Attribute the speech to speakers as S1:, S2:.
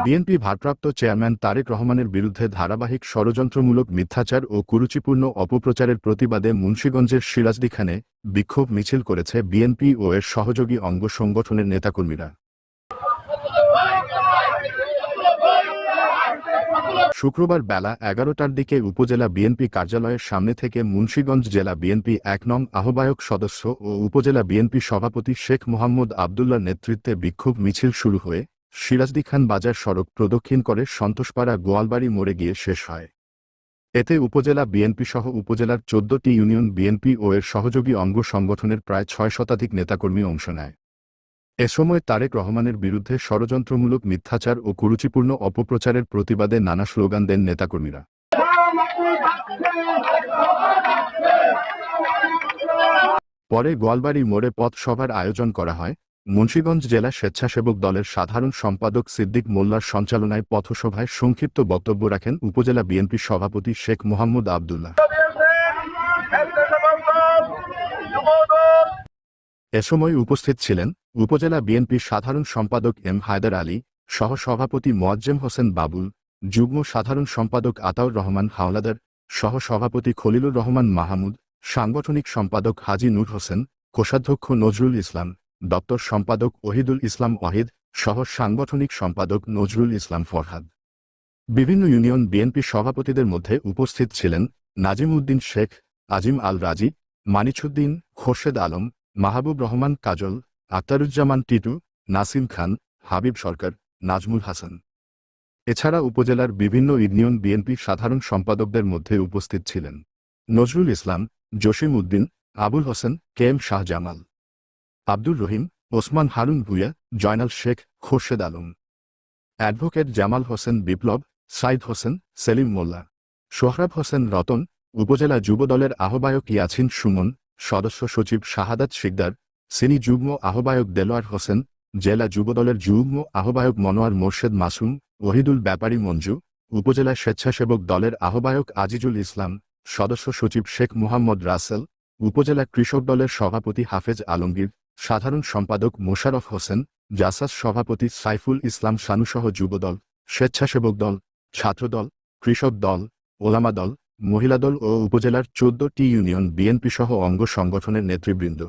S1: BNP ভারপ্রাপ্ত chairman Tarique রহমানের বিরুদ্ধে ধারাবাহিক ষড়যন্ত্রমূলক মিথ্যাচার ও কুরুচিপূর্ণ অপপ্রচারের প্রতিবাদে মুন্সিগঞ্জের সিরাজদিখানে বিক্ষোভ মিছিল করেছে বিএনপি ও এর সহযোগী অঙ্গ সংগঠনের নেতাকর্মীরা। শুক্রবার বেলা ১১টার দিকে উপজেলা বিএনপি কার্যালয়ের সামনে থেকে মুন্সিগঞ্জ জেলা বিএনপি ১ নং আহ্বায়ক সদস্য ও উপজেলা বিএনপি সভাপতি শেখ মোহাম্মদ আবদুল্লাহর নেতৃত্বে বিক্ষোভ মিছিল শুরু হয়ে সিরাজদিখান বাজার সড়ক প্রদক্ষিণ করে সন্তোষপাড়া গোয়ালবাড়ি মোড়ে গিয়ে শেষ হয়। এতে উপজেলা বিএনপি সহ উপজেলার ১৪টি ইউনিয়ন বিএনপি ও এর সহযোগী অঙ্গ সংগঠনের প্রায় ৬ শতাধিক নেতাকর্মী অংশ নেয়। এ সময় তারেক রহমানের বিরুদ্ধে ষড়যন্ত্রমূলক মিথ্যাচার ও কুরুচিপূর্ণ অপপ্রচারের প্রতিবাদে নানা স্লোগান দেন নেতাকর্মীরা। পরে গোয়ালবাড়ি মোড়ে পথসভার আয়োজন করা হয়। মুন্সিগঞ্জ জেলা স্বেচ্ছাসেবক দলের সাধারণ সম্পাদক সিদ্দিক মোল্লার সঞ্চালনায় পথসভায় সংক্ষিপ্ত বক্তব্য রাখেন উপজেলা বিএনপি সভাপতি শেখ মোহাম্মদ আবদুল্লাহ। এ সময় উপস্থিত ছিলেন উপজেলা বিএনপির সাধারণ সম্পাদক এম হায়দার আলী, সহ সভাপতি মোয়াজ্জেম হোসেন বাবুল, যুগ্ম সাধারণ সম্পাদক আতাউর রহমান হাওলাদার, সহ সভাপতি খলিলুর রহমান মাহমুদ, সাংগঠনিক সম্পাদক হাজী নূর হোসেন, কোষাধ্যক্ষ নজরুল ইসলাম, দপ্তর সম্পাদক ওহিদুল ইসলাম ওয়াহিদ, সহ সাংগঠনিক সম্পাদক নজরুল ইসলাম ফরহাদ। বিভিন্ন ইউনিয়ন বিএনপি সভাপতিদের মধ্যে উপস্থিত ছিলেন নাজিম উদ্দিন শেখ, আজিম আল রাজি, মানিছুদ্দিন, খোরশেদ আলম, মাহবুব রহমান কাজল, আক্তারুজ্জামান টিটু, নাসিম খান, হাবিব সরকার, নাজমুল হাসান। এছাড়া উপজেলার বিভিন্ন ইউনিয়ন বিএনপি সাধারণ সম্পাদকদের মধ্যে উপস্থিত ছিলেন Nazrul Islam, Jasim Uddin, Abul Hossain, K M Shah Jamal, Abdur Rahim, Osman Harun Bhuiyan, Joynal Sheikh, Khorshed Alam, advocate Jamal Hossain বিপ্লব, সাইদ হোসেন, সেলিম মোল্লা, সোহরাব হোসেন রতন, উপজেলা যুবদলের আহ্বায়ক ইয়াছিন সুমন, সদস্য সচিব শাহাদাত শিকদার, সিনি যুগ্ম আহ্বায়ক দেলোয়ার হোসেন, জেলা যুবদলের যুগ্ম আহ্বায়ক মনোয়ার মোর্শেদ মাসুম, ওহিদুল ব্যাপারী মঞ্জু, উপজেলা স্বেচ্ছাসেবক দলের আহ্বায়ক আজিজুল ইসলাম, সদস্য সচিব শেখ মোহাম্মদ রাসেল, উপজেলা কৃষক দলের সভাপতি হাফেজ আলমগীর, সাধারণ সম্পাদক মোশাররফ হোসেন, জাসাস সভাপতি সাইফুল ইসলাম শানুসহ যুবদল, স্বেচ্ছাসেবক দল, ছাত্রদল, কৃষক দল, ওলামা দল, মহিলা দল ও উপজেলার ১৪টি ইউনিয়ন বিএনপি সহ অঙ্গ সংগঠনের নেতৃবৃন্দ।